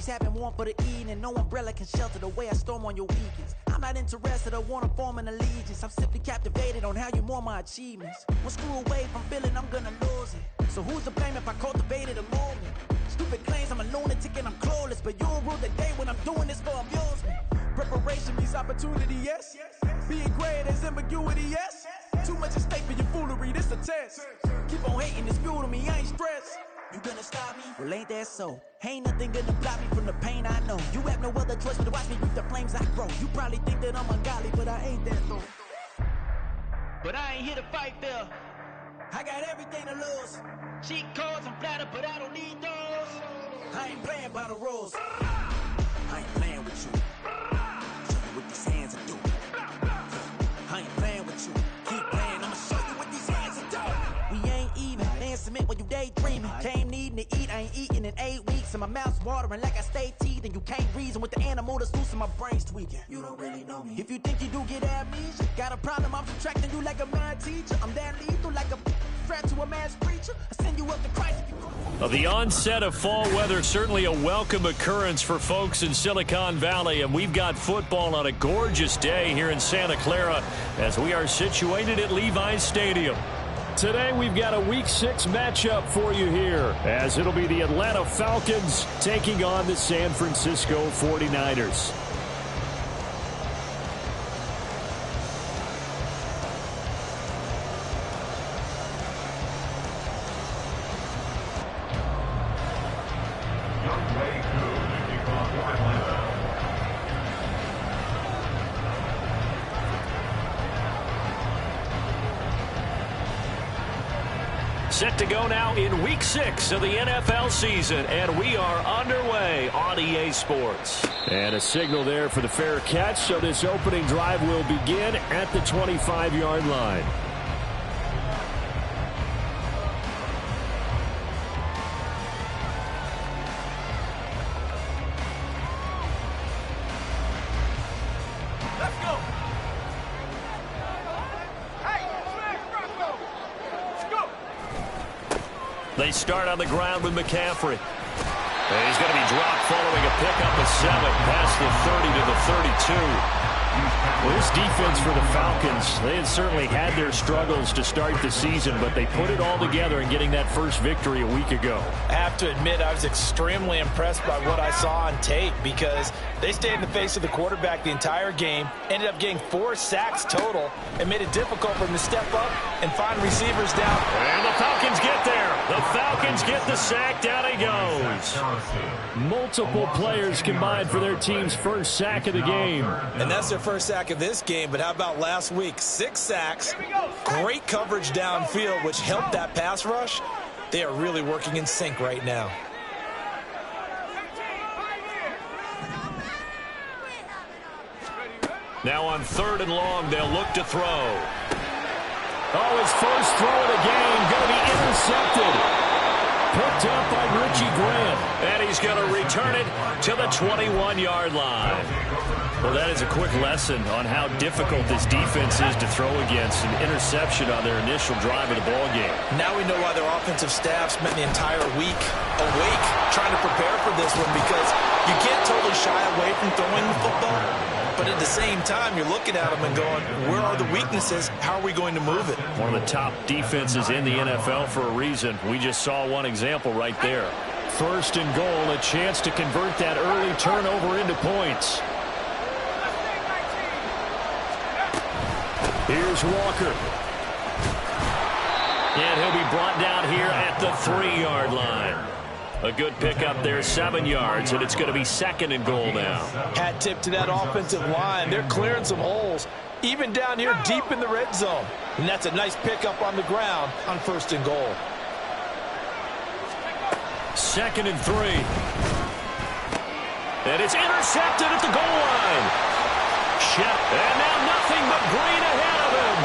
having warmth for the evening. No umbrella can shelter the way I storm on your weekends. I'm not interested or want to form an allegiance. I'm simply captivated on how you more my achievements. One screw away from feeling I'm gonna lose it. So who's to blame if I cultivated a movement? Stupid claims I'm a lunatic and I'm clueless, but you'll rule the day when I'm doing this for amusement. Preparation means opportunity, yes. Being great is ambiguity, yes. Too much at stake for your foolery, this a test. Keep on hating, it's fuel to me, I ain't stressed. You gonna stop me? Well, ain't that so? Ain't nothing gonna block me from the pain I know. You have no other choice but to watch me reap the flames I grow. You probably think that I'm ungodly, but I ain't that though. But I ain't here to fight there. I got everything to lose. Cheat codes and flatter, but I don't need those. I ain't playing by the rules. I ain't playing with you. Show you what these hands are doing. I ain't playing with you. Keep playing, I'ma show you what these hands are doing. We ain't even. Man, submit when you daydreaming. Came needing to eat, I ain't eating in 8 weeks. And my mouth's watering like I stay teeth. And you can't reason with the animal that's loose and my brain's tweaking. You don't really know me. If you think you do get amnesia, got a problem, I'm subtracting you like a mad teacher. I'm that lethal like a threat to a mass preacher. I send you up to Christ if you... Well, the onset of fall weather, certainly a welcome occurrence for folks in Silicon Valley, and we've got football on a gorgeous day here in Santa Clara as we are situated at Levi's Stadium. Today we've got a Week 6 matchup for you here, as it'll be the Atlanta Falcons taking on the San Francisco 49ers. Set to go now in Week 6 of the NFL season, and we are underway on EA Sports. And a signal there for the fair catch, so this opening drive will begin at the 25-yard line. They start on the ground with McCaffrey. And he's going to be dropped following a pickup of 7 past the 30 to the 32. Well, this defense for the Falcons, they had certainly had their struggles to start the season, but they put it all together in getting that first victory a week ago. I have to admit, I was extremely impressed by what I saw on tape because they stayed in the face of the quarterback the entire game, ended up getting 4 sacks total, and made it difficult for them to step up and find receivers down. And the Falcons get there. The Falcons get the sack. Down he goes. Multiple players combined for their team's first sack of the game. And that's their first sack of this game, but how about last week? 6 sacks, great coverage downfield, which helped that pass rush. They are really working in sync right now. Now on 3rd and long, they'll look to throw. Oh, his first throw of the game going to be intercepted. Picked up by Richie Grant. And he's going to return it to the 21-yard line. Well, that is a quick lesson on how difficult this defense is to throw against. An interception on their initial drive of the ballgame. Now we know why their offensive staff spent the entire week awake trying to prepare for this one, because you can't totally shy away from throwing the football. But at the same time, you're looking at them and going, where are the weaknesses? How are we going to move it? One of the top defenses in the NFL for a reason. We just saw one example right there. 1st and goal, a chance to convert that early turnover into points. Here's Walker. And he'll be brought down here at the 3-yard line. A good pickup there, 7 yards, and it's going to be 2nd and goal now. Hat tip to that offensive line. They're clearing some holes, even down here deep in the red zone. And that's a nice pickup on the ground on 1st and goal. 2nd and 3. And it's intercepted at the goal line. Shep, and now nothing but green ahead of him.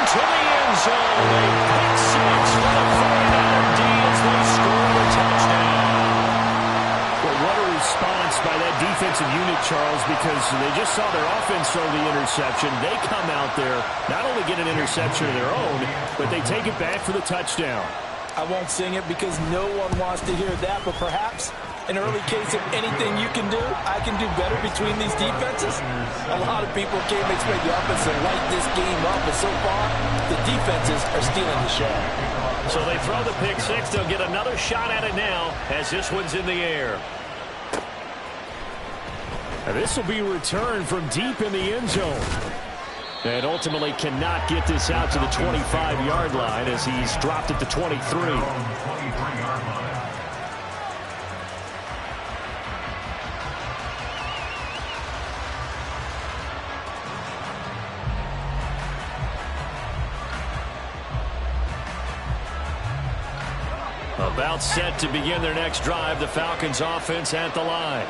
To the end zone. A pick 6 for the 49er D as they score a touchdown. Well, what a response by that defense. defensive unit, Charles, because they just saw their offense throw the interception. They come out there, not only get an interception of their own, but they take it back for the touchdown. I won't sing it because no one wants to hear that, but perhaps an early case of anything you can do, I can do better between these defenses. A lot of people came to expect the offense to light this game up, but so far, the defenses are stealing the show. So they throw the pick six. They'll get another shot at it now as this one's in the air. And this will be returned from deep in the end zone. And ultimately cannot get this out to the 25-yard line as he's dropped at the 23. About set to begin their next drive, the Falcons offense at the line.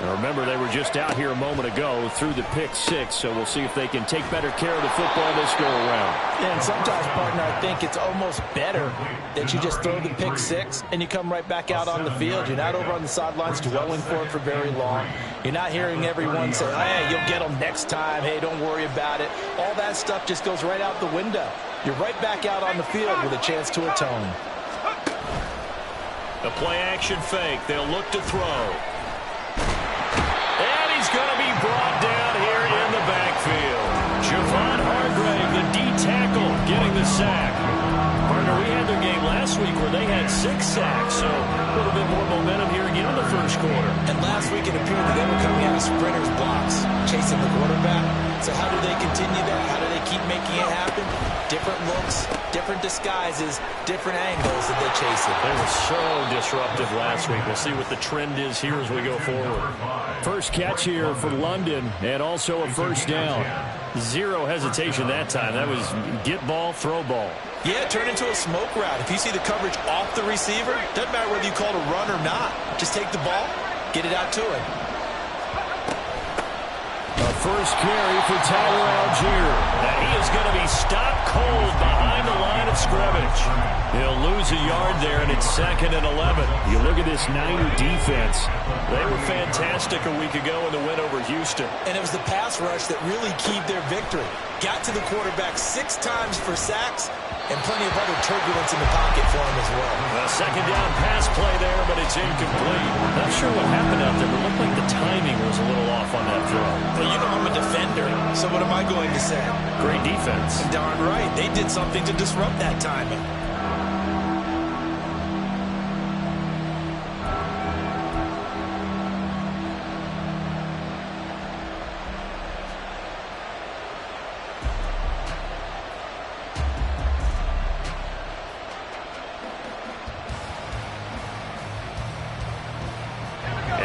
Now remember, they were just out here a moment ago through the pick six, so we'll see if they can take better care of the football this go-around. Yeah, and sometimes, partner, I think it's almost better that you just throw the pick six and you come right back out on the field. You're not over on the sidelines dwelling for it for very long. You're not hearing everyone say, hey, you'll get them next time. Hey, don't worry about it. All that stuff just goes right out the window. You're right back out on the field with a chance to atone. The play-action fake. They'll look to throw. And he's going to be brought down here in the backfield. Javon Hargrave, the D tackle, getting the sack. Partner, we had their game last week where they had 6 sacks, so a little bit more momentum here again in the first quarter. And last week it appeared that they were coming out of sprinters blocks, chasing the quarterback. So how do they continue that? How do they keep making it happen? Different looks, different disguises, different angles that they chase it. They were so disruptive last week. We'll see what the trend is here as we go forward. First catch here for London, and also a first down. Zero hesitation that time. That was get ball, throw ball. Yeah, turn into a smoke route. If you see the coverage off the receiver, doesn't matter whether you call it a run or not. Just take the ball, get it out to him. A first carry for Tyler Algier. And he is going to be stopped cold behind the line of scrimmage. He'll lose a yard there, and it's 2nd and 11. You look at this Niner defense. They were fantastic a week ago in the win over Houston. And it was the pass rush that really keyed their victory. Got to the quarterback 6 times for sacks, and plenty of other turbulence in the pocket for him as well. A second down pass play there, but it's incomplete. Not sure what happened out there, but it looked like the timing was a little off on that throw. Well, you know I'm a defender, so what am I going to say? Great defense. Darn right. They did something to disrupt that timing.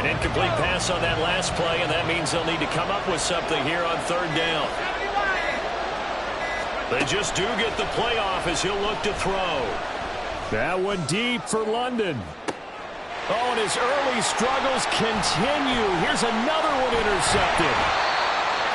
An incomplete pass on that last play, and that means they'll need to come up with something here on 3rd down. They just do get the play off as he'll look to throw. That one deep for London. Oh, and his early struggles continue. Here's another one intercepted.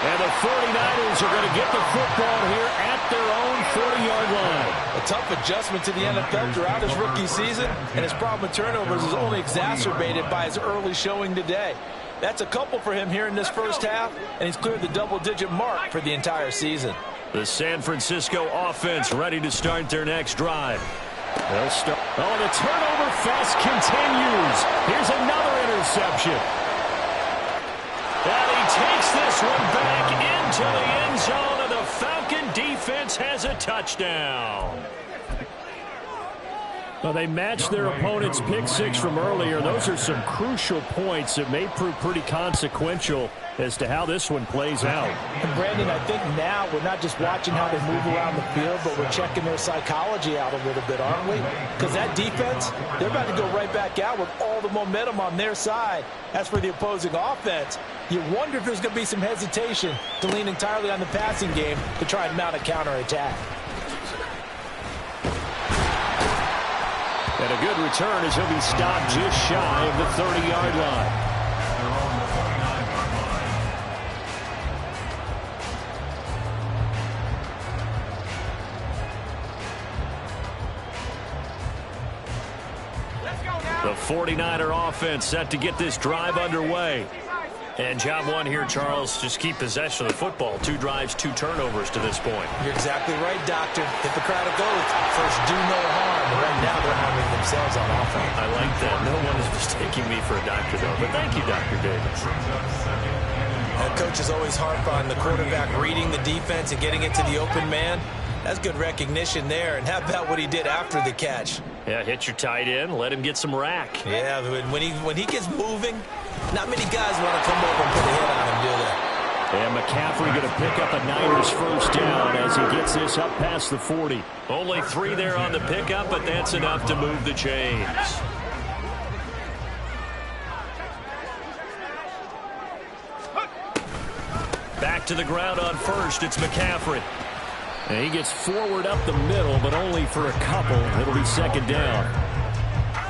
And the 49ers are going to get the football here at their own 40-yard line. A tough adjustment to the NFL throughout his rookie season, and his problem with turnovers is only exacerbated by his early showing today. That's a couple for him here in this first half, and he's cleared the double-digit mark for the entire season. The San Francisco offense ready to start their next drive. They'll start. Oh, the turnover fest continues. Here's another interception. And he takes this one back into the end zone, and the Falcon defense has a touchdown. Well, they matched their opponent's pick six from earlier. Those are some crucial points that may prove pretty consequential as to how this one plays out. And Brandon, I think now we're not just watching how they move around the field, but we're checking their psychology out a little bit, aren't we? Because that defense, they're about to go right back out with all the momentum on their side. As for the opposing offense, you wonder if there's going to be some hesitation to lean entirely on the passing game to try and mount a counterattack. And a good return as he'll be stopped just shy of the 30-yard line. The 49er offense set to get this drive underway. And job one here, Charles, just keep possession of the football. 2 drives, 2 turnovers to this point. You're exactly right, Doctor. Hippocratic oath. First, do no harm. Right now, they're harming themselves on offense. I like that. No one is mistaking me for a doctor, though. But thank you, Dr. Davis. Coaches always harp on the quarterback reading the defense and getting it to the open man. That's good recognition there. And how about what he did after the catch? Yeah, hit your tight end, let him get some rack. Yeah, when he gets moving, not many guys want to come over and put a hit on him, do they? And McCaffrey going to pick up a Niners first down as he gets this up past the 40. Only 3 there on the pickup, but that's enough to move the chains. Back to the ground on first. It's McCaffrey. And he gets forward up the middle, but only for a couple. It'll be second down.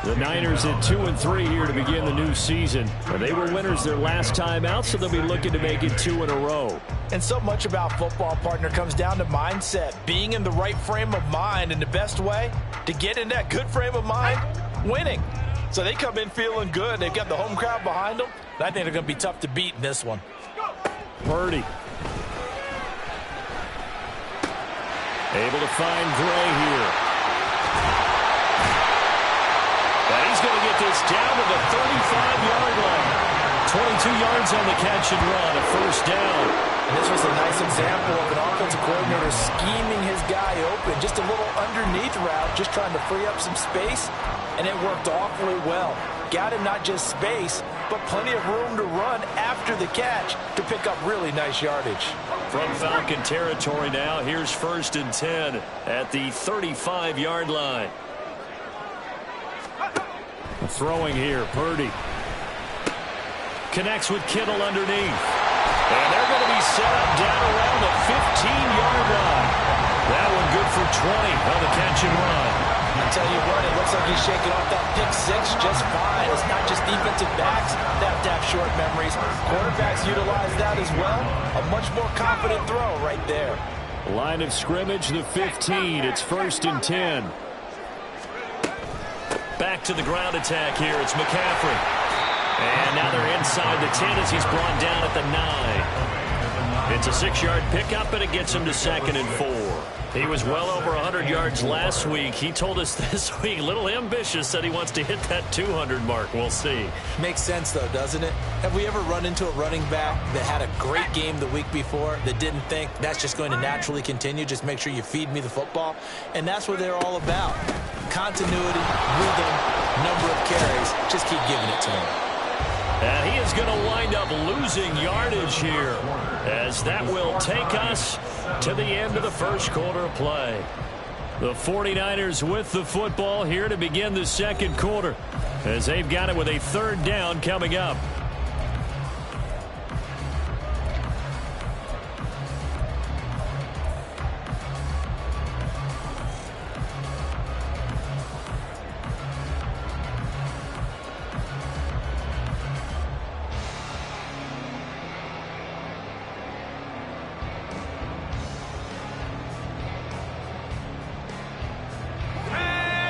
The Niners at 2-3 here to begin the new season. They were winners their last time out, so they'll be looking to make it 2 in a row. And so much about football, partner, comes down to mindset. Being in the right frame of mind, and the best way to get in that good frame of mind, winning. So they come in feeling good. They've got the home crowd behind them. I think they're going to be tough to beat in this one. Purdy. Able to find Gray here. And he's going to get this down to the 35-yard line. 22 yards on the catch and run, a first down. And this was a nice example of an offensive coordinator scheming his guy open. Just a little underneath route, just trying to free up some space, and it worked awfully well. Got him not just space, but plenty of room to run after the catch to pick up really nice yardage. From Falcon territory now, here's 1st and 10 at the 35-yard line. Throwing here, Purdy. Connects with Kittle underneath. And they're going to be set up down around the 15-yard line. That one good for 20 on the catch and run. I tell you what, it looks like he's shaking off that pick 6 just fine. It's not just defensive backs that have short memories. Quarterbacks utilize that as well. A much more confident throw right there. Line of scrimmage, the 15. It's 1st and 10. Back to the ground attack here. It's McCaffrey. And now they're inside the 10 as he's brought down at the 9. It's a 6-yard pickup, and it gets him to 2nd and 4. He was well over 100 yards last week. He told us this week, a little ambitious, said he wants to hit that 200 mark. We'll see. Makes sense, though, doesn't it? Have we ever run into a running back that had a great game the week before that didn't think that's just going to naturally continue? Just make sure you feed me the football. And that's what they're all about. Continuity, rhythm, number of carries. Just keep giving it to him. And he is going to wind up losing yardage here, as that will take us to the end of the first quarter of play. The 49ers with the football here to begin the second quarter, as they've got it with a 3rd down coming up.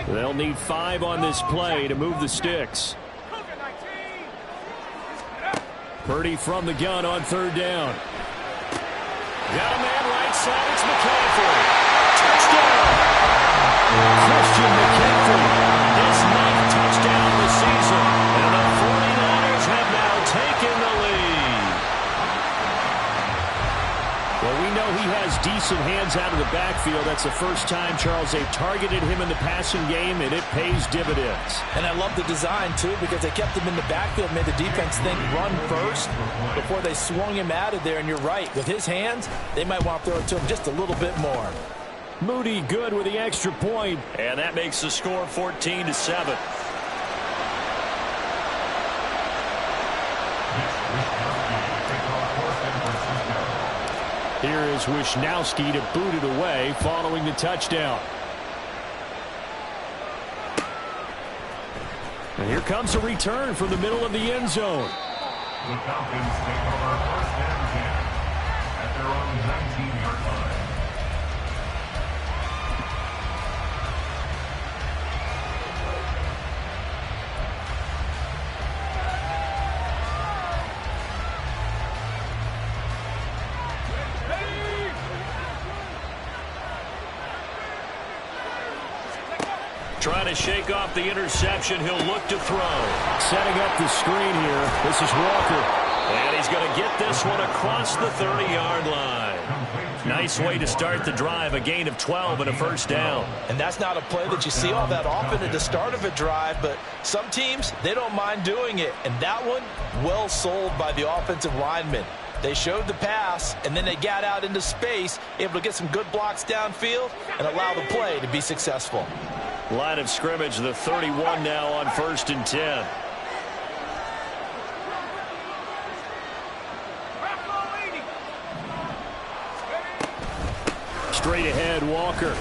They'll need 5 on this play to move the sticks. Purdy from the gun on 3rd down. Got a man right side. It's McCaffrey. Touchdown! Christian McCaffrey, his 9th touchdown of the season. And the 49ers have now taken the lead. Well, we know he has decent hands out of the backfield. That's the first time, Charles, they've targeted him in the passing game, and it pays dividends. And I love the design, too, because they kept him in the backfield, made the defense think run first before they swung him out of there. And you're right, with his hands, they might want to throw it to him just a little bit more. Moody good with the extra point, and that makes the score 14-7. Here is Wisnowski to boot it away following the touchdown. And here comes a return from the middle of the end zone. The Falcons take over 1st and 10 at their own 19-yard line. trying to shake off the interception. He'll look to throw. Setting up the screen here. This is Walker. And he's going to get this one across the 30-yard line. Nice way to start the drive, a gain of 12 and a first down. And that's not a play that you see all that often at the start of a drive, but some teams, they don't mind doing it. And that one, well sold by the offensive lineman. They showed the pass, and then they got out into space, able to get some good blocks downfield and allow the play to be successful. Line of scrimmage, the 31 now on 1st and 10. Straight ahead, Walker.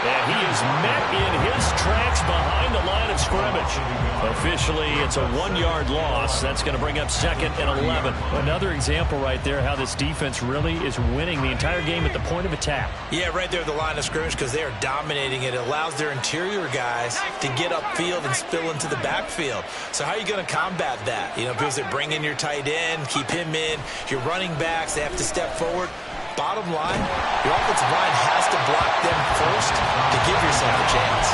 And he is met in his tracks behind the line of scrimmage. Officially, it's a 1-yard loss. That's going to bring up 2nd and 11. Another example right there how this defense really is winning the entire game at the point of attack. Yeah, right there at the line of scrimmage because they are dominating it. It allows their interior guys to get upfield and spill into the backfield. So how are you going to combat that? You know, because they bring in your tight end, keep him in. Your running backs, they have to step forward. Bottom line, your offensive line has to block them first to give yourself a chance.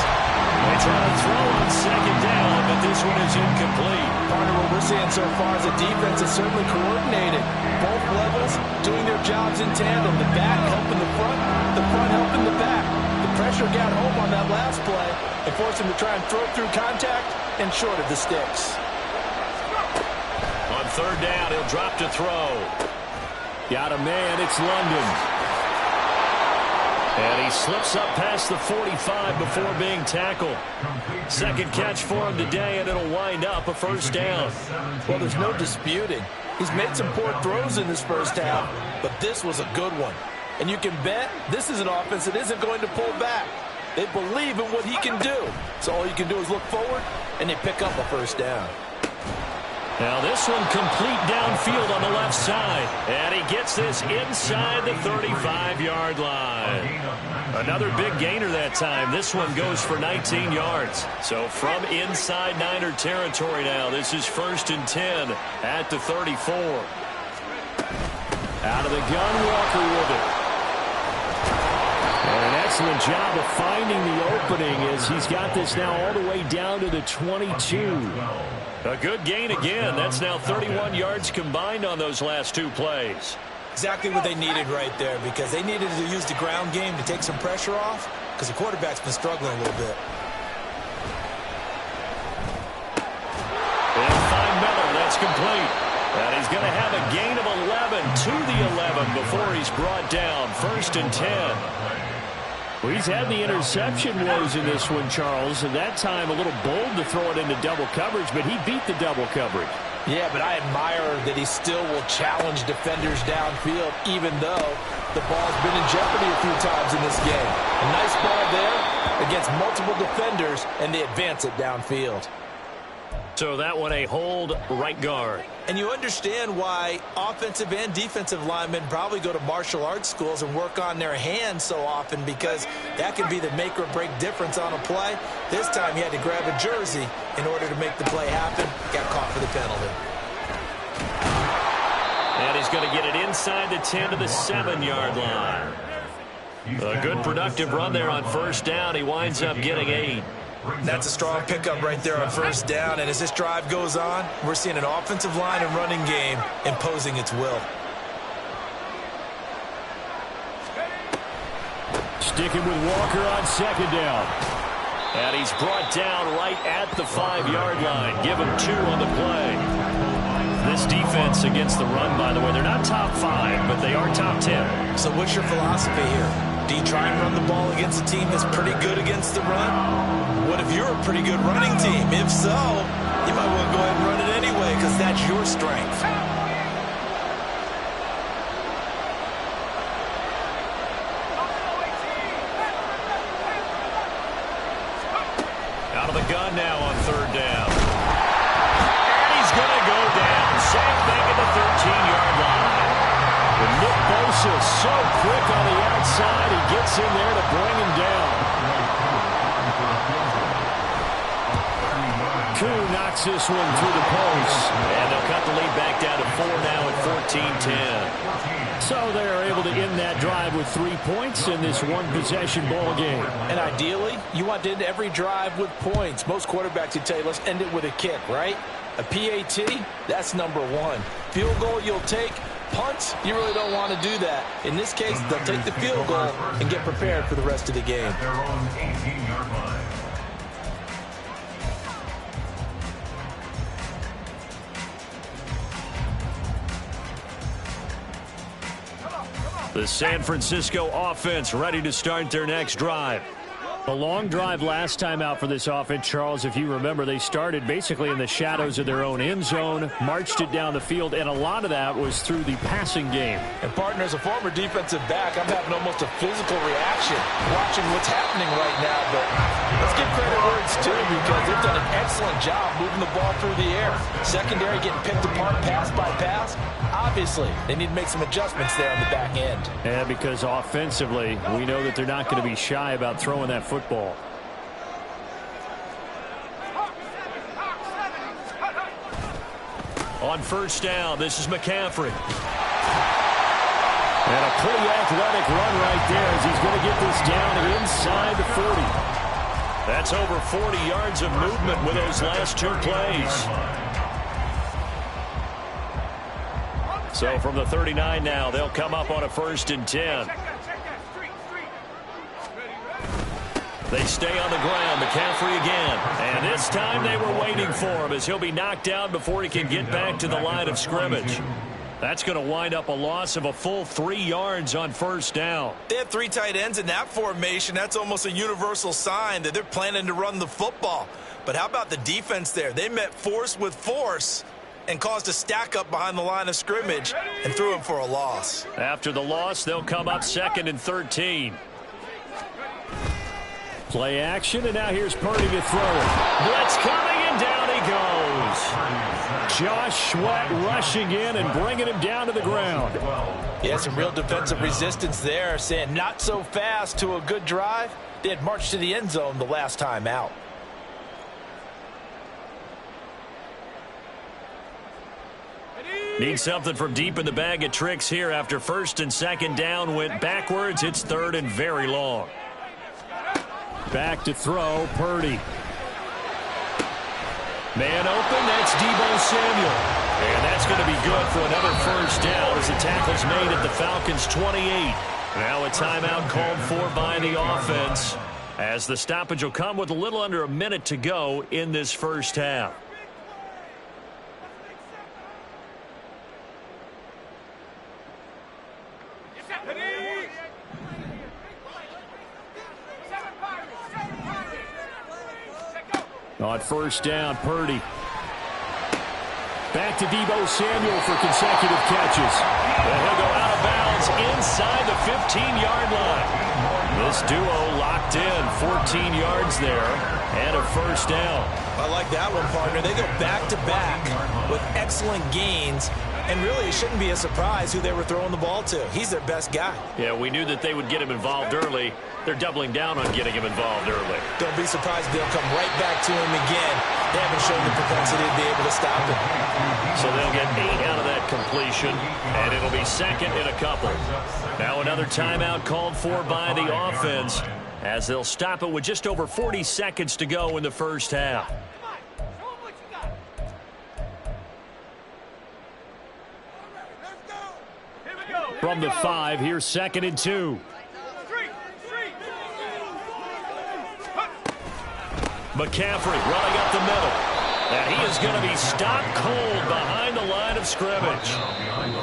They try to throw on 2nd down, but this one is incomplete. Partner, what we're seeing so far is a defense is certainly coordinated. Both levels doing their jobs in tandem. The back helping the front helping the back. The pressure got home on that last play and forced him to try and throw through contact and short of the sticks. On 3rd down, he'll drop to throw. Got a man, it's London. And he slips up past the 45 before being tackled. 2nd catch for him today, and it'll wind up a first down. Well, there's no disputing. He's made some poor throws in this first half, but this was a good one. And you can bet this is an offense that isn't going to pull back. They believe in what he can do. So all you can do is look forward, and they pick up a first down. Now this one complete downfield on the left side. And he gets this inside the 35-yard line. Another big gainer that time. This one goes for 19 yards. So from inside Niner territory now, this is 1st and 10 at the 34. Out of the gun, Walker with it. And an excellent job of finding the opening as he's got this now all the way down to the 22. A good gain again. That's now 31 yards combined on those last 2 plays. Exactly what they needed right there because they needed to use the ground game to take some pressure off because the quarterback's been struggling a little bit. They'll find Miller. That's complete. And he's going to have a gain of 11 to the 11 before he's brought down. 1st and 10. Well, he's had the interception woes in this one, Charles, and that time a little bold to throw it into double coverage, but he beat the double coverage. Yeah, but I admire that he still will challenge defenders downfield, even though the ball's been in jeopardy a few times in this game. A nice ball there against multiple defenders, and they advance it downfield. So that one a hold right guard. And you understand why offensive and defensive linemen probably go to martial arts schools and work on their hands so often because that can be the make or break difference on a play. This time he had to grab a jersey in order to make the play happen. Got caught for the penalty. And he's going to get it inside the 10 to the 7-yard line. A good productive run there on 1st down. He winds up getting 8. That's a strong pickup right there on 1st down. And as this drive goes on, we're seeing an offensive line and running game imposing its will. Sticking with Walker on 2nd down. And he's brought down right at the 5-yard line. Give him 2 on the play. This defense against the run, by the way, they're not top 5, but they are top 10. So what's your philosophy here? Do you try and run the ball against a team that's pretty good against the run? What if you're a pretty good running team? If so, you might want to go ahead and run it anyway because that's your strength. Out of the gun now on 3rd down. And he's going to go down. Same thing at the 13-yard line. And Nick Bosa so quick on the outside. He gets in there to bring him down. Koo knocks this one through the post. And they'll cut the lead back down to 4 now at 14-10. So they're able to end that drive with 3 points in this one-possession ball game. And ideally, you want to end every drive with points. Most quarterbacks would tell you, let's end it with a kick, right? A PAT, that's number one. Field goal you'll take. Punts, you really don't want to do that. In this case, they'll take the field goal and get prepared for the rest of the game. Their own 18-yard line. The San Francisco offense ready to start their next drive. A long drive last time out for this offense, Charles. If you remember, they started basically in the shadows of their own end zone, marched it down the field, and a lot of that was through the passing game. And, partner, as a former defensive back, I'm having almost a physical reaction watching what's happening right now. But let's give credit where it's due because they've done an excellent job moving the ball through the air. Secondary getting picked apart pass by pass. Obviously, they need to make some adjustments there on the back end. Yeah, because offensively, we know that they're not going to be shy about throwing that football. On first down, this is McCaffrey. And a pretty athletic run right there as he's going to get this down inside the 40. That's over 40 yards of movement with those last 2 plays. So from the 39 now, they'll come up on a 1st and 10. They stay on the ground. McCaffrey again. And this time they were waiting for him as he'll be knocked down before he can get back to the line of scrimmage. That's going to wind up a loss of a full 3 yards on first down. They have 3 tight ends in that formation. That's almost a universal sign that they're planning to run the football. But how about the defense there? They met force with force and caused a stack up behind the line of scrimmage and threw him for a loss. After the loss, they'll come up 2nd and 13. Play action, and now here's Purdy to throw it. Blitz coming, and down he goes. Josh Sweat rushing in and bringing him down to the ground. Yeah, some real defensive resistance there, saying not so fast to a good drive. They had marched to the end zone the last time out. Need something from deep in the bag of tricks here after 1st and 2nd down went backwards. It's 3rd and very long. Back to throw, Purdy. Man open, that's Deebo Samuel. And that's going to be good for another 1st down as the tackle's made at the Falcons' 28. Now a timeout called for by the offense as the stoppage will come with a little under a minute to go in this first half. On first down, Purdy. Back to Deebo Samuel for consecutive catches. And he'll go out of bounds inside the 15-yard line. This duo locked in, 14 yards there, and a 1st down. I like that one, partner. They go back-to-back with excellent gains. And really, it shouldn't be a surprise who they were throwing the ball to. He's their best guy. Yeah, we knew that they would get him involved early. They're doubling down on getting him involved early. Don't be surprised if they'll come right back to him again. They haven't shown the propensity to be able to stop him. So they'll get 8 out of that completion, and it'll be 2nd and a couple. Now another timeout called for by the offense as they'll stop it with just over 40 seconds to go in the first half. From the 5, here's 2nd and 2. McCaffrey running up the middle. And he is going to be stopped cold behind the line of scrimmage.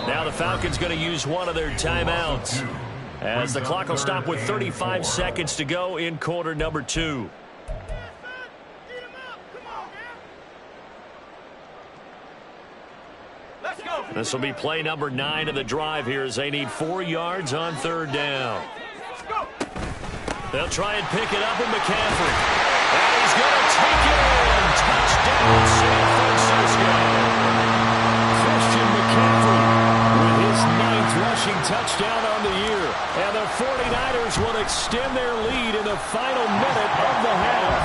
Now the Falcons going to use one of their timeouts as the clock will stop with 35 seconds to go in quarter number 2. This will be play number 9 of the drive here as they need 4 yards on 3rd down. They'll try and pick it up with McCaffrey. And he's going to take it in. Touchdown, San Francisco. Christian McCaffrey with his 9th rushing touchdown on the year. And the 49ers will extend their lead in the final minute of the half.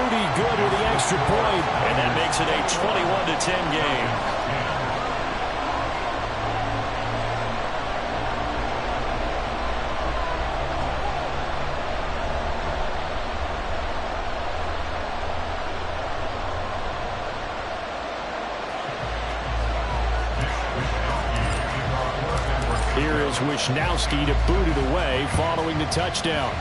Booty good with the extra point, and that makes it a 21-10 game. Here is Wisnowski to boot it away following the touchdown.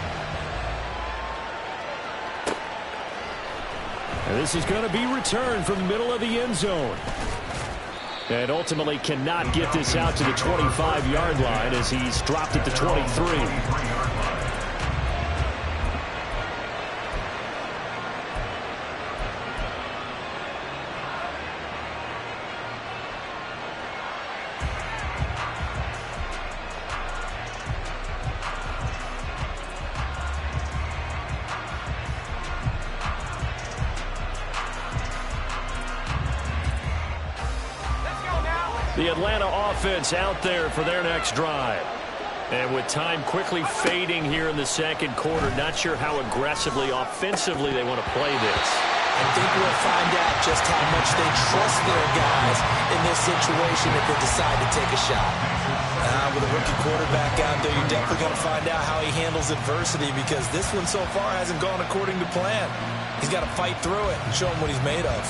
And this is going to be returned from the middle of the end zone. And ultimately cannot get this out to the 25-yard line as he's dropped at the 23. The Atlanta offense out there for their next drive. And with time quickly fading here in the second quarter, not sure how aggressively, offensively they want to play this. I think we'll find out just how much they trust their guys in this situation if they decide to take a shot. With a rookie quarterback out there, you're definitely going to find out how he handles adversity because this one so far hasn't gone according to plan. He's got to fight through it and show him what he's made of.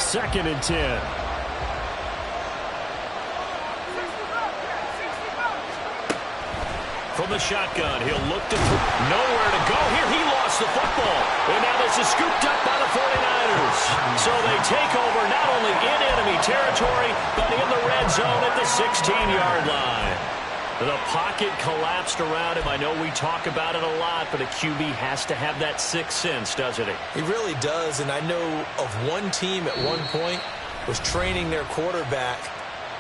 Second and 10. From the shotgun, he'll look to nowhere to go here. He lost the football. And now this is scooped up by the 49ers. So they take over not only in enemy territory, but in the red zone at the 16-yard line. The pocket collapsed around him. I know we talk about it a lot, but a QB has to have that sixth sense, doesn't he? He really does, and I know of one team at one point was training their quarterback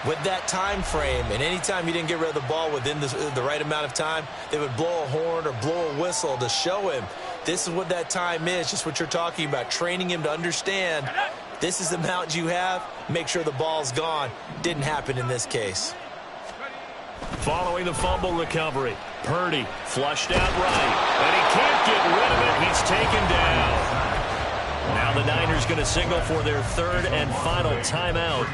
with that time frame, and anytime he didn't get rid of the ball within the right amount of time, they would blow a horn or blow a whistle to show him this is what that time is, just what you're talking about, training him to understand this is the amount you have, make sure the ball's gone. Didn't happen in this case. Following the fumble recovery, Purdy flushed out right, and he can't get rid of it. He's taken down. Now the Niners going to signal for their third and final timeout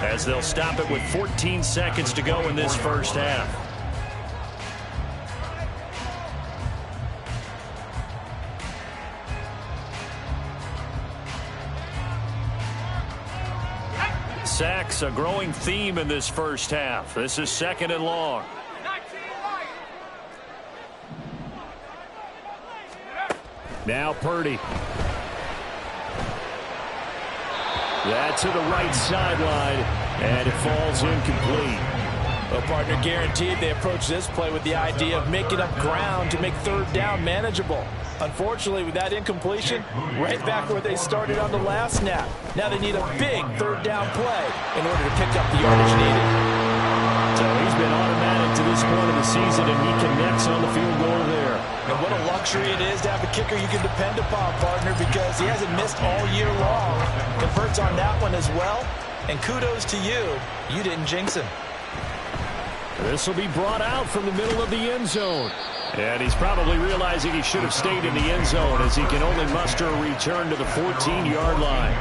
as they'll stop it with 14 seconds to go in this first half. Sacks, a growing theme in this first half. This is second and long. Now Purdy. That to the right sideline, and it falls incomplete. Well, partner, guaranteed they approach this play with the idea of making up ground to make third down manageable. Unfortunately, with that incompletion, right back where they started on the last snap. Now they need a big third down play in order to pick up the yardage needed. So he's been automatic to this point of the season, and he connects on the field goal there. And what a luxury it is to have a kicker you can depend upon, partner, because he hasn't missed all year long. Converts on that one as well. And kudos to you. You didn't jinx him. This will be brought out from the middle of the end zone. And he's probably realizing he should have stayed in the end zone as he can only muster a return to the 14-yard line.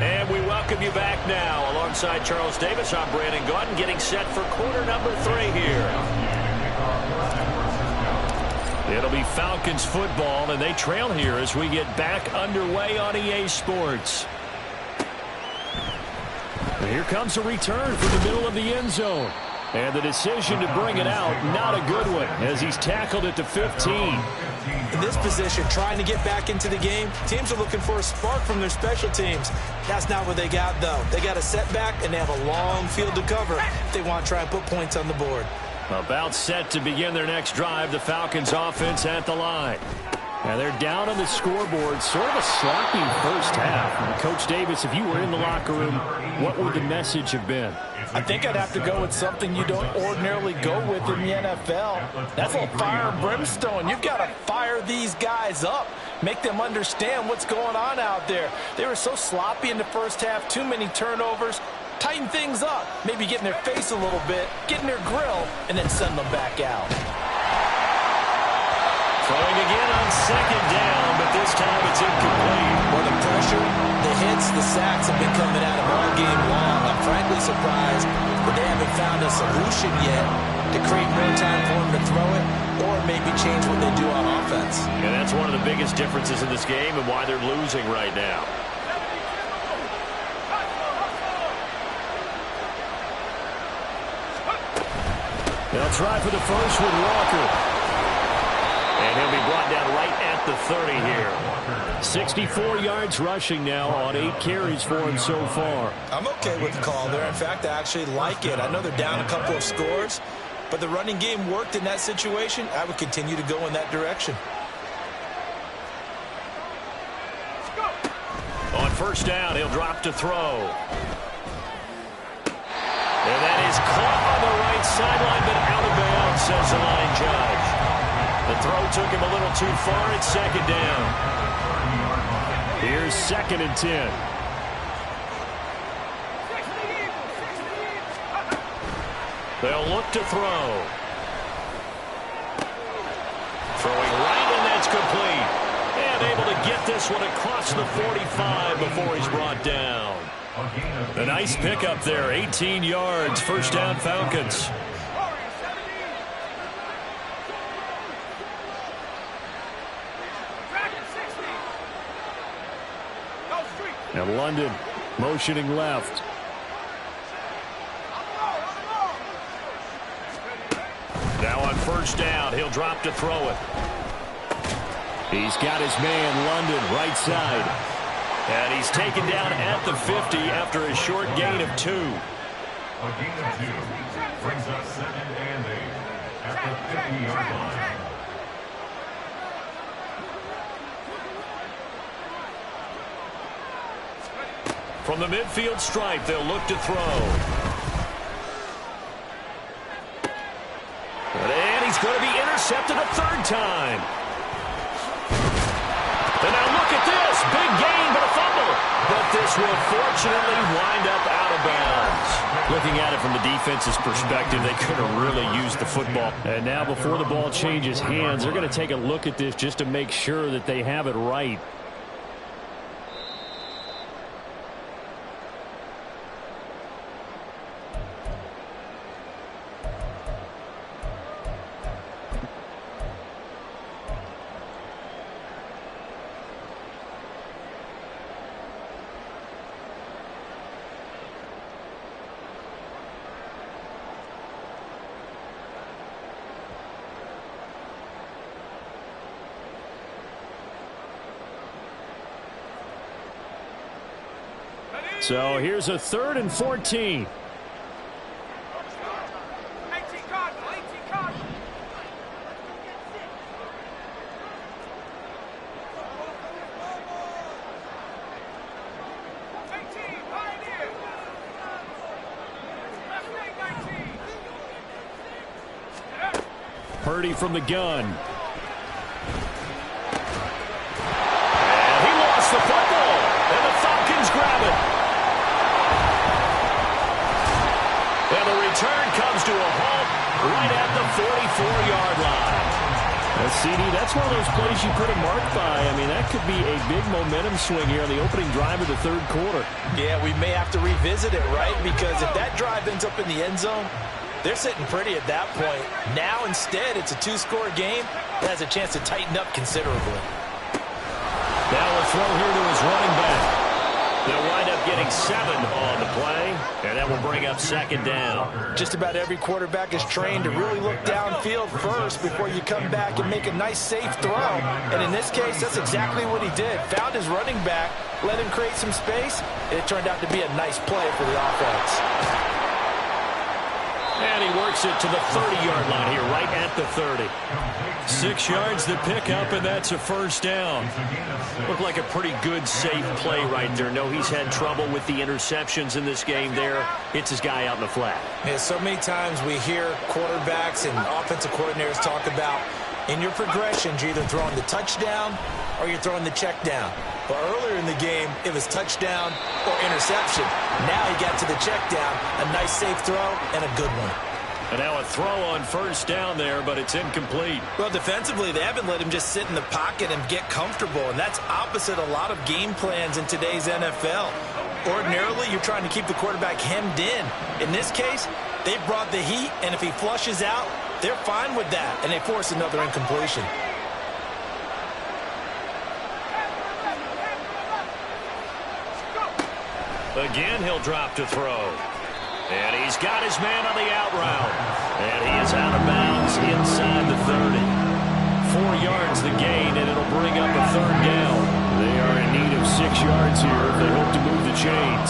And we welcome you back now. Alongside Charles Davis, I'm Brandon Gaudin, getting set for quarter number 3 here. It'll be Falcons football, and they trail here as we get back underway on EA Sports. And here comes a return from the middle of the end zone. And the decision to bring it out, not a good one, as he's tackled it to 15. In this position, trying to get back into the game, teams are looking for a spark from their special teams. That's not what they got, though. They got a setback, and they have a long field to cover if they want to try and put points on the board. About set to begin their next drive, the Falcons offense at the line. Now they're down on the scoreboard, sort of a sloppy first half. And Coach Davis, if you were in the locker room, what would the message have been? I think I'd have to go with something you don't ordinarily go with in the NFL. That's a little fire and brimstone. You've got to fire these guys up. Make them understand what's going on out there. They were so sloppy in the first half, too many turnovers. Tighten things up, maybe get in their face a little bit, get in their grill, and then send them back out. Throwing again on second down, but this time it's incomplete. Well, the pressure, the hits, the sacks have been coming at him all game long. I'm frankly surprised that they haven't found a solution yet to create more time for him to throw it or maybe change what they do on offense. And that's one of the biggest differences in this game and why they're losing right now. They'll try for the first with Walker. And he'll be brought down right at the 30 here. 64 yards rushing now on 8 carries for him so far. I'm okay with the call there. In fact, I actually like it. I know they're down a couple of scores, but the running game worked in that situation. I would continue to go in that direction. On first down, he'll drop to throw. And that is caught on the right sideline, but out of bounds, says the line judge. The throw took him a little too far. It's second down. Here's 2nd and 10. They'll look to throw. Throwing right, and that's complete. And able to get this one across the 45 before he's brought down. A nice pickup there, 18 yards, first down Falcons. And London motioning left. Now on first down, he'll drop to throw it. He's got his man, London, right side. And he's taken down at the 50 after a short gain of 2. A gain of 2 brings us 2nd and 8 at the 50-yard line. From the midfield stripe, they'll look to throw. And he's going to be intercepted a 3rd time. And now look at this. Big gain, but a fumble. But this will fortunately wind up out of bounds. Looking at it from the defense's perspective, they could have really used the football. And now before the ball changes hands, they're going to take a look at this just to make sure that they have it right. So here's a 3rd and 14. Purdy from the gun. And he lost the football. And the Falcons grab it. And the return comes to a halt right at the 44-yard line. CD, that's one of those plays you put a mark by. I mean, that could be a big momentum swing here on the opening drive of the 3rd quarter. Yeah, we may have to revisit it, right? Because if that drive ends up in the end zone, they're sitting pretty at that point. Now, instead, it's a 2-score game that has a chance to tighten up considerably. Now a throw here to his running back. They'll wind up getting 7 on the play, and that will bring up 2nd down. Just about every quarterback is trained to really look downfield first before you come back and make a nice, safe throw. And in this case, that's exactly what he did. Found his running back, let him create some space, and it turned out to be a nice play for the offense. And he works it to the 30-yard line here, right at the 30. 6 yards to pick up, and that's a first down. Looked like a pretty good, safe play right there. No, he's had trouble with the interceptions in this game there. Hits his guy out in the flat. Yeah, so many times we hear quarterbacks and offensive coordinators talk about in your progressions, you're either throwing the touchdown or you're throwing the check down. But earlier in the game, it was touchdown or interception. Now he got to the check down, a nice safe throw, and a good one. And now a throw on first down there, but it's incomplete. Well, defensively, they haven't let him just sit in the pocket and get comfortable, and that's opposite a lot of game plans in today's NFL. Ordinarily, you're trying to keep the quarterback hemmed in. In this case, they brought the heat, and if he flushes out, they're fine with that, and they force another incompletion. Again, he'll drop to throw. And he's got his man on the out route. And he is out of bounds inside the 30. 4 yards the gain, and it'll bring up a third down. They are in need of 6 yards here if they hope to move the chains.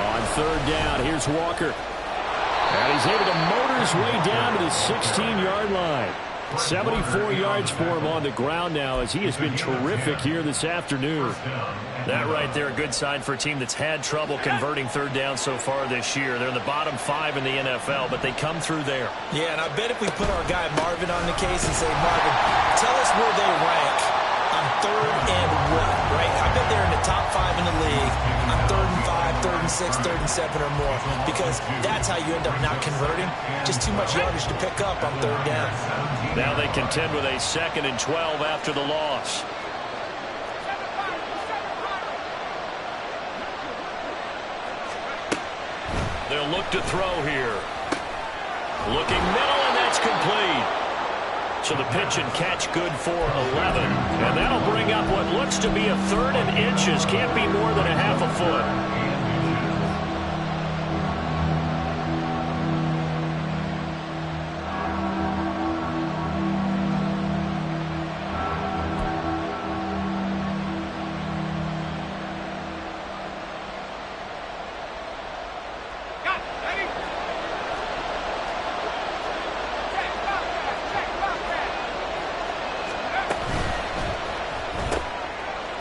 On third down, here's Walker. And he's able to motor his way down to the 16-yard line. 74 yards for him on the ground now as he has been terrific here this afternoon. That right there, a good sign for a team that's had trouble converting third down so far this year. They're in the bottom 5 in the NFL, but they come through there. Yeah, and I bet if we put our guy Marvin on the case and say, Marvin, tell us where they rank on third and what, right? I bet they're in the top 5 in the league on third and 5, third and 6, third and 7 or more, because that's how you end up not converting. Just too much yardage to pick up on third down. Now they contend with a 2nd and 12 after the loss. They'll look to throw here. Looking middle, and that's complete. So the pitch and catch good for 11. And that'll bring up what looks to be a 3rd and inches. Can't be more than a half a foot.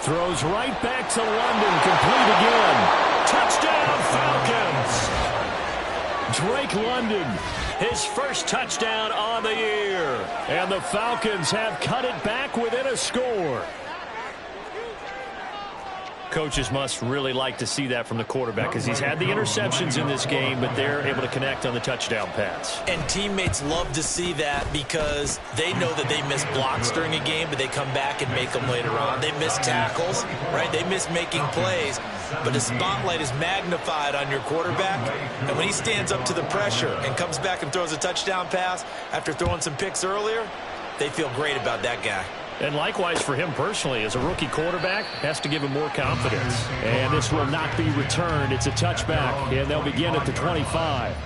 Throws right back to London, complete again. Touchdown, Falcons! Drake London, his first touchdown on the year. And the Falcons have cut it back within a score. Coaches must really like to see that from the quarterback because he's had the interceptions in this game, but they're able to connect on the touchdown pass. And teammates love to see that because they know that they miss blocks during a game, but they come back and make them later on. They miss tackles, right? They miss making plays, but the spotlight is magnified on your quarterback. And when he stands up to the pressure and comes back and throws a touchdown pass after throwing some picks earlier, they feel great about that guy. And likewise for him personally, as a rookie quarterback, has to give him more confidence. And this will not be returned. It's a touchback, and they'll begin at the 25.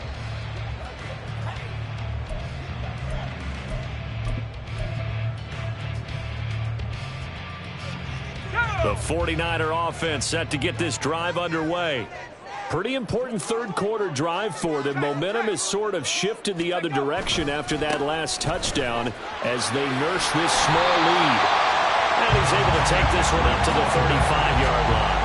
The 49er offense set to get this drive underway. Pretty important third quarter drive for them. Momentum has sort of shifted the other direction after that last touchdown as they nurse this small lead. And he's able to take this one up to the 35-yard line.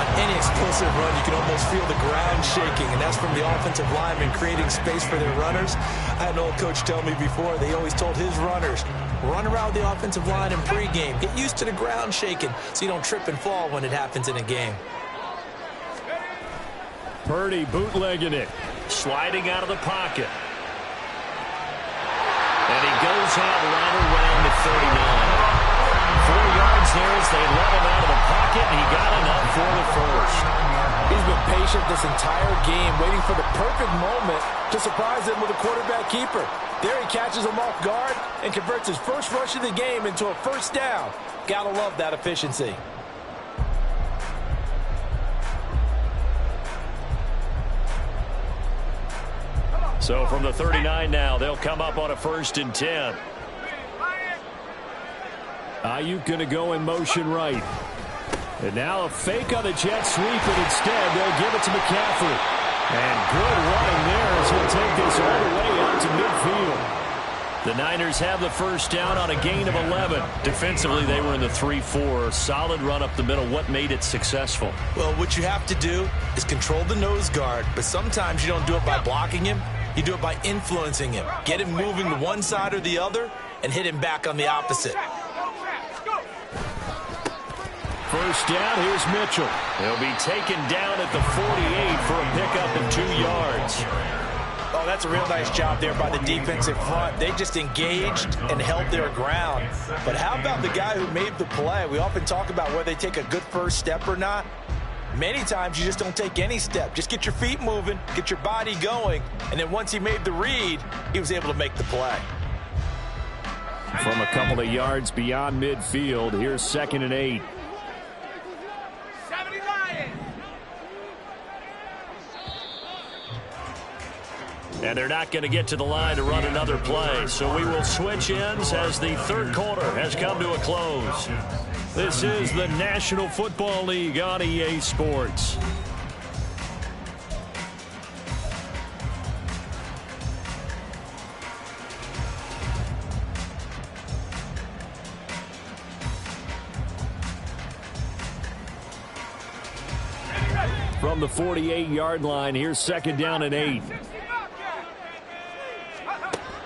On any explosive run, you can almost feel the ground shaking, and that's from the offensive linemen creating space for their runners. I had an old coach tell me before, they always told his runners, run around the offensive line in pregame. Get used to the ground shaking so you don't trip and fall when it happens in a game. Purdy bootlegging it, sliding out of the pocket. And he goes out right around the 39. 4 yards there as they let him out of the pocket, and he got enough for the first. He's been patient this entire game, waiting for the perfect moment to surprise them with a quarterback keeper. There he catches him off guard and converts his first rush of the game into a first down. Gotta love that efficiency. So from the 39 now, they'll come up on a 1st and 10. Ayuk going to go in motion right. And now a fake on the jet sweep, and instead they'll give it to McCaffrey. And good running there as he'll take this all the way out to midfield. The Niners have the first down on a gain of 11. Defensively, they were in the 3-4. Solid run up the middle. What made it successful? Well, what you have to do is control the nose guard, but sometimes you don't do it by blocking him. You do it by influencing him. Get him moving to one side or the other and hit him back on the opposite. First down, here's Mitchell. He'll be taken down at the 48 for a pickup of 2 yards. Oh, that's a real nice job there by the defensive front. They just engaged and held their ground. But how about the guy who made the play? We often talk about whether they take a good first step or not. Many times you just don't take any step. Just get your feet moving, get your body going, and then once he made the read, he was able to make the play. From a couple of yards beyond midfield, here's 2nd and 8. And they're not going to get to the line to run another play. So we will switch ends as the third quarter has come to a close. This is the National Football League on EA Sports. From the 48-yard line, here's 2nd down and 8.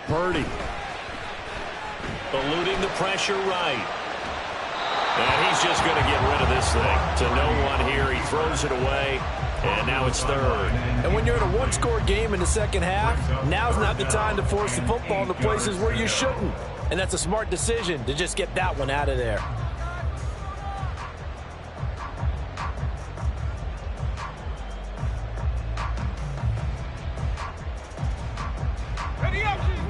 Purdy. Eluding the pressure right. And he's just going to get rid of this thing. To no one here. He throws it away. And now it's 3rd. And when you're in a one-score game in the second half, now's not the time to force the football in the places where you shouldn't. And that's a smart decision to just get that one out of there.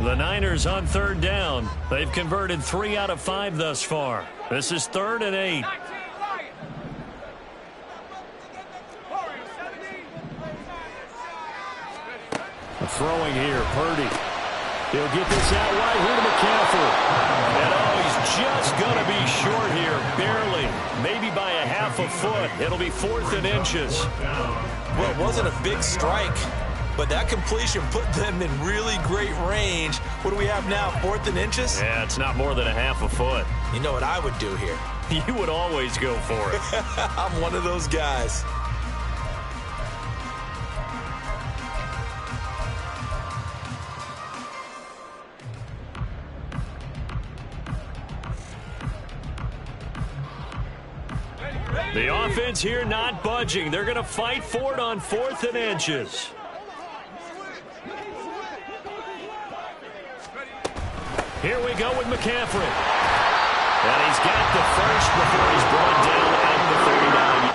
The Niners on 3rd down. They've converted 3 out of 5 thus far. This is 3rd and 8. Throwing here, Purdy. He'll get this out wide here to McCaffrey. And he's just going to be short here, barely. Maybe by a half a foot. It'll be 4th and inches. Well, it wasn't a big strike, but that completion put them in really great range. What do we have now, 4th and inches? Yeah, it's not more than a half a foot. You know what I would do here? You would always go for it. I'm one of those guys. The offense here not budging. They're going to fight for it on 4th and inches. Here we go with McCaffrey. And he's got the first before he's brought down at the 39.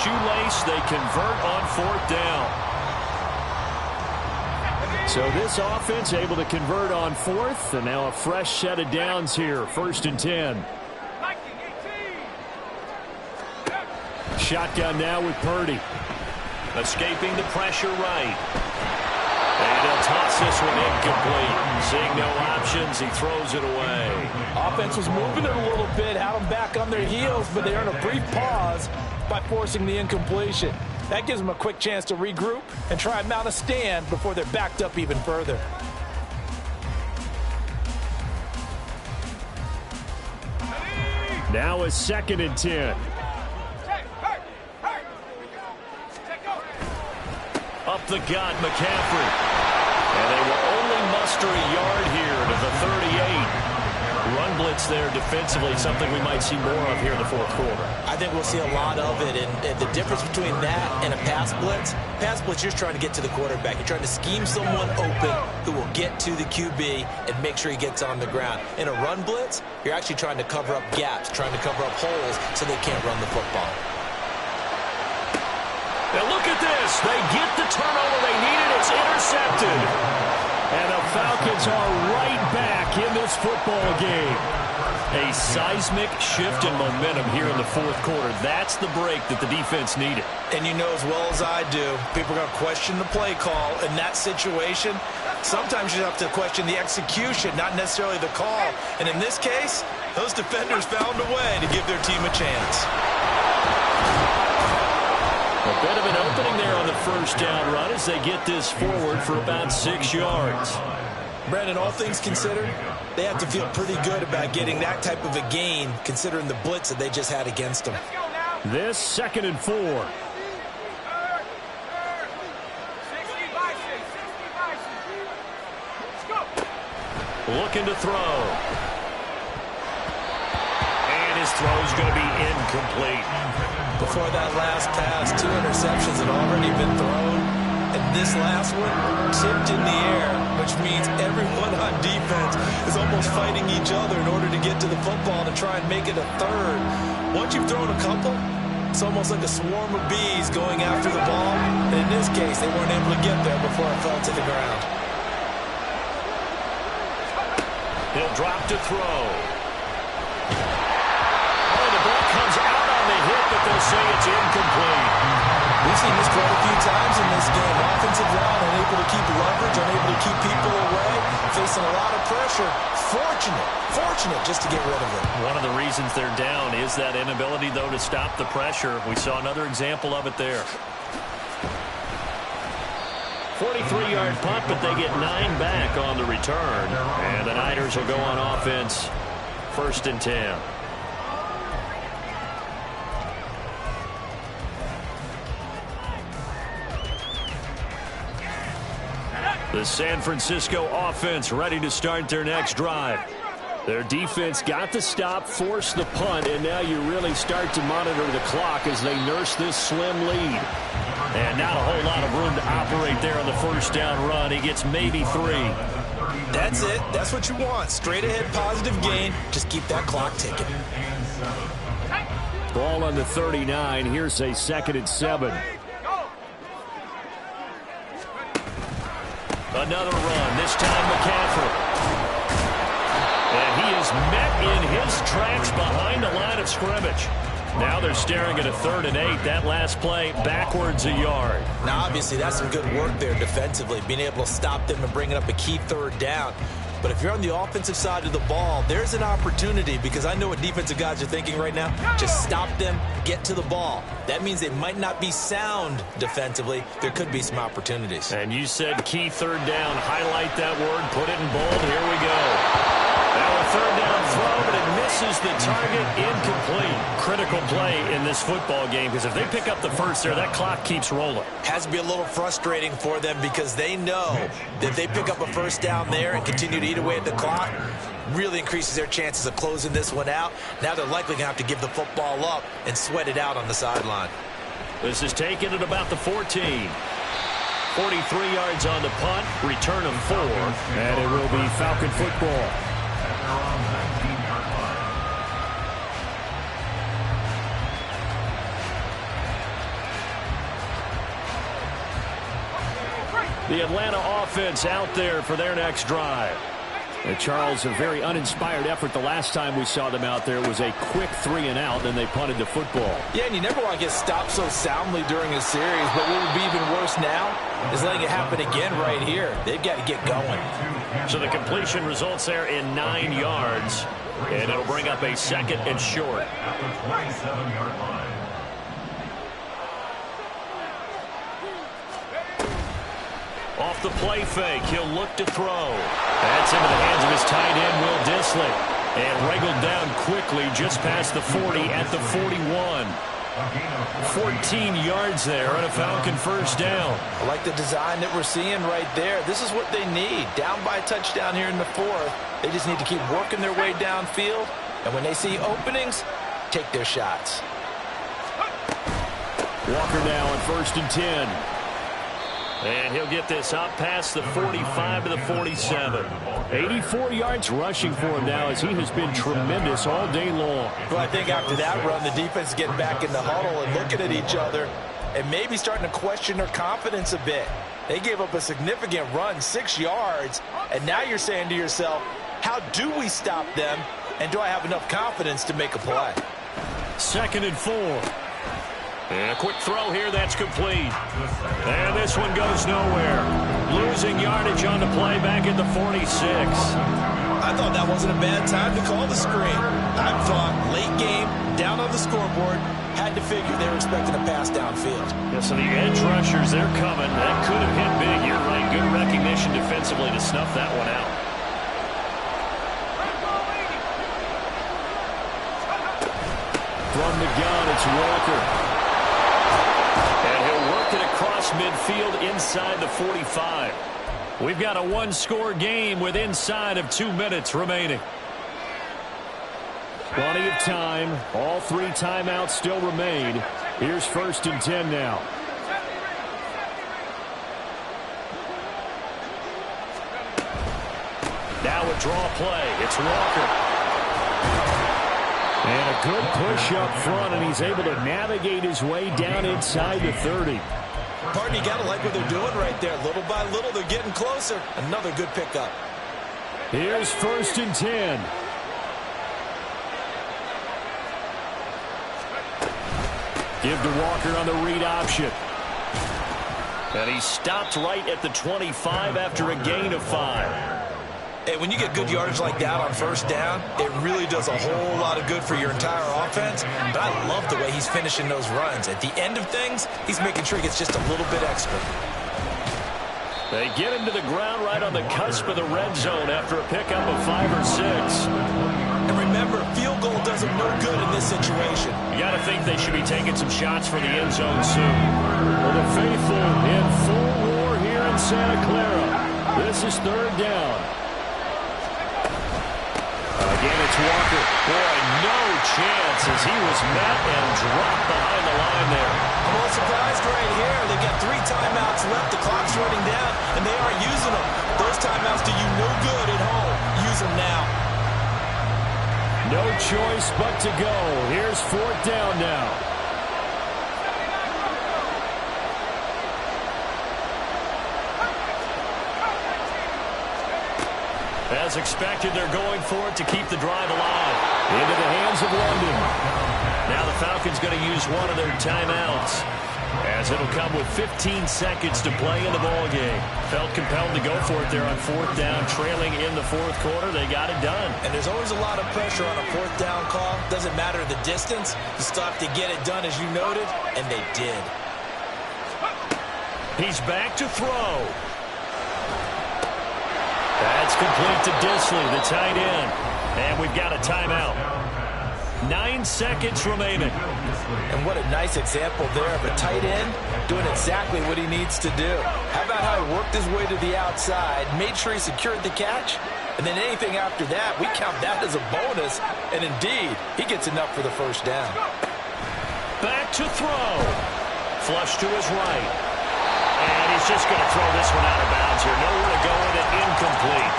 shoelace. They convert on 4th down. So this offense able to convert on 4th, and now a fresh set of downs here. 1st and 10. Shotgun now with Purdy. Escaping the pressure right. And he'll toss this one incomplete. Seeing no options, he throws it away. Offense was moving it a little bit, had them back on their heels, but they earned a brief pause by forcing the incompletion. That gives them a quick chance to regroup and try and mount a stand before they're backed up even further. Now a 2nd and 10. Up the gut, McCaffrey. And they will only muster a yard here to the 38. Run blitz there defensively, something we might see more of here in the 4th quarter. I think we'll see a lot of it, and the difference between that and a pass blitz, you're trying to get to the quarterback. You're trying to scheme someone open who will get to the QB and make sure he gets on the ground. In a run blitz, you're actually trying to cover up gaps, trying to cover up holes so they can't run the football. Now look at this. They get the turnover they needed. It's intercepted. And the Falcons are right back in this football game. A seismic shift in momentum here in the 4th quarter. That's the break that the defense needed. And you know as well as I do, people are going to question the play call in that situation. Sometimes you have to question the execution, not necessarily the call. And in this case, those defenders found a way to give their team a chance. A bit of an opening there on the 1st down run as they get this forward for about 6 yards. Brandon, all things considered, they have to feel pretty good about getting that type of a gain considering the blitz that they just had against them. This 2nd and 4. Looking to throw. And his throw's going to be incomplete. Before that last pass, 2 interceptions had already been thrown. And this last one tipped in the air, which means everyone on defense is almost fighting each other in order to get to the football to try and make it a 3rd. Once you've thrown a couple, it's almost like a swarm of bees going after the ball. And in this case, they weren't able to get there before it fell to the ground. He'll drop to throw. Oh, the ball comes out on the hit, but they'll say it's incomplete. We've seen this quite a few times in this game. Offensive line unable to keep leverage, unable to keep people away, facing a lot of pressure. Fortunate just to get rid of it. One of the reasons they're down is that inability, though, to stop the pressure. We saw another example of it there. 43-yard punt, but they get 9 back on the return. And the Niners will go on offense, 1st and 10. The San Francisco offense ready to start their next drive. Their defense got the stop, forced the punt, and now you really start to monitor the clock as they nurse this slim lead. And not a whole lot of room to operate there on the 1st down run. He gets maybe 3. That's it. That's what you want. Straight ahead positive gain. Just keep that clock ticking. Ball on the 39. Here's a 2nd and 7. Another run, this time McCaffrey. And he is met in his tracks behind the line of scrimmage. Now they're staring at a 3rd and 8. That last play, backwards a yard. Now, obviously, that's some good work there defensively, being able to stop them and bringing up a key 3rd down. But if you're on the offensive side of the ball, there's an opportunity, because I know what defensive guys are thinking right now. Just stop them, get to the ball. That means they might not be sound defensively. There could be some opportunities. And you said key 3rd down. Highlight that word, put it in bold. Here we go. Now a 3rd down throw, but it misses the target, incomplete. Critical play in this football game, because if they pick up the 1st there, that clock keeps rolling. Has to be a little frustrating for them, because they know that if they pick up a 1st down there and continue to eat away at the clock, really increases their chances of closing this one out. Now they're likely going to have to give the football up and sweat it out on the sideline. This is taken at about the 14. 43 yards on the punt, return of 4. And it will be Falcon football. The Atlanta offense out there for their next drive. And Charles, a very uninspired effort the last time we saw them out there. It was a quick 3-and-out, then they punted the football. Yeah, and you never want to get stopped so soundly during a series, but what would be even worse now is letting it happen again right here. They've got to get going. So the completion results there in 9 yards, and it'll bring up a 2nd and short. At the 27-yard line. Off the play fake, he'll look to throw. That's into the hands of his tight end, Will Dissly. And wriggled down quickly just past the 40 at the 41. 14 yards there on a Falcon first down. I like the design that we're seeing right there. This is what they need. Down by a touchdown here in the 4th. They just need to keep working their way downfield. And when they see openings, take their shots. Walker now on 1st and 10. And he'll get this up past the 45 to the 47. 84 yards rushing for him now as he has been tremendous all day long. Well, I think after that run, the defense is getting back in the huddle and looking at each other and maybe starting to question their confidence a bit. They gave up a significant run, 6 yards, and now you're saying to yourself, how do we stop them, and do I have enough confidence to make a play? 2nd and 4. And a quick throw here, that's complete. And this one goes nowhere. Losing yardage on the play back at the 46. I thought that wasn't a bad time to call the screen. I thought late game, down on the scoreboard, had to figure they were expecting a pass downfield. Yeah, so the edge rushers, they're coming. That could have hit big. You're right. Good recognition defensively to snuff that one out. From the gun, it's Walker. And he'll work it across midfield inside the 45. We've got a one-score game with inside of 2 minutes remaining. Plenty of time. All 3 timeouts still remain. Here's 1st and 10 now. Now a draw play. It's Walker. And a good push up front, and he's able to navigate his way down inside the 30. Pardon, you got to like what they're doing right there. Little by little, they're getting closer. Another good pickup. Here's 1st and 10. Give to Walker on the read option. And he stopped right at the 25 after a gain of 5. Hey, when you get good yardage like that on 1st down, it really does a whole lot of good for your entire offense. But I love the way he's finishing those runs. At the end of things, he's making sure he gets just a little bit extra. They get him to the ground right on the cusp of the red zone after a pickup of 5 or 6. And remember, field goal does him no good in this situation. You got to think they should be taking some shots for the end zone soon. Well, the faithful in full war here in Santa Clara. This is 3rd down. Again, it's Walker. Boy, no chance as he was met and dropped behind the line there. I'm a little surprised right here. They've got 3 timeouts left. The clock's running down, and they aren't using them. Those timeouts do you no good at home. Use them now. No choice but to go. Here's 4th down now. As expected, they're going for it to keep the drive alive. Into the hands of London. Now the Falcons going to use one of their timeouts, as it'll come with 15 seconds to play in the ballgame. Felt compelled to go for it there on 4th down, trailing in the 4th quarter. They got it done. And there's always a lot of pressure on a 4th down call. Doesn't matter the distance. You still have to get it done, as you noted, and they did. He's back to throw. That's complete to Dissly, the tight end. And we've got a timeout. 9 seconds remaining. And what a nice example there of a tight end doing exactly what he needs to do. How about how he worked his way to the outside, made sure he secured the catch, and then anything after that, we count that as a bonus. And indeed, he gets enough for the 1st down. Back to throw. Flush to his right. And he's just going to throw this one out of bounds here. Nowhere to go with it, incomplete.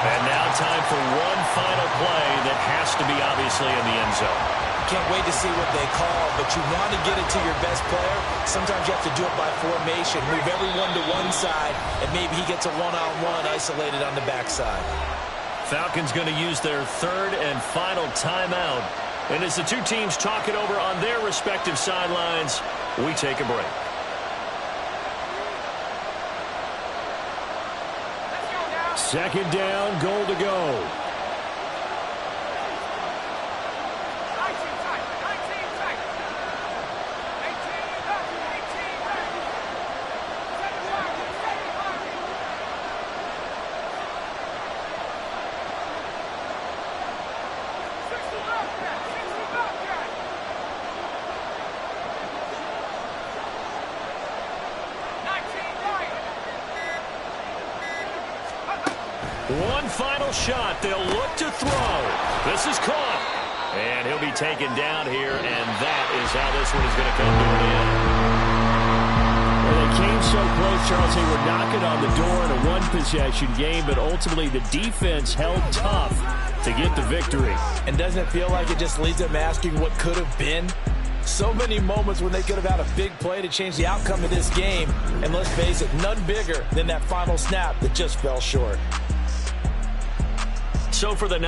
And now time for one final play that has to be obviously in the end zone. can't wait to see what they call, but you want to get it to your best player. Sometimes you have to do it by formation. Move everyone to one side, and maybe he gets a one-on-one isolated on the backside. Falcons going to use their third and final timeout. And as the two teams talk it over on their respective sidelines, we take a break. Second down, goal to go. One final shot. They'll look to throw. This is caught. And he'll be taken down here, and that is how this one is going to come to an end. Well, they came so close, Charles. They were knocking on the door in a one-possession game, but ultimately the defense held tough to get the victory. And doesn't it feel like it just leads them asking what could have been? So many moments when they could have had a big play to change the outcome of this game. And let's face it, none bigger than that final snap that just fell short. So for the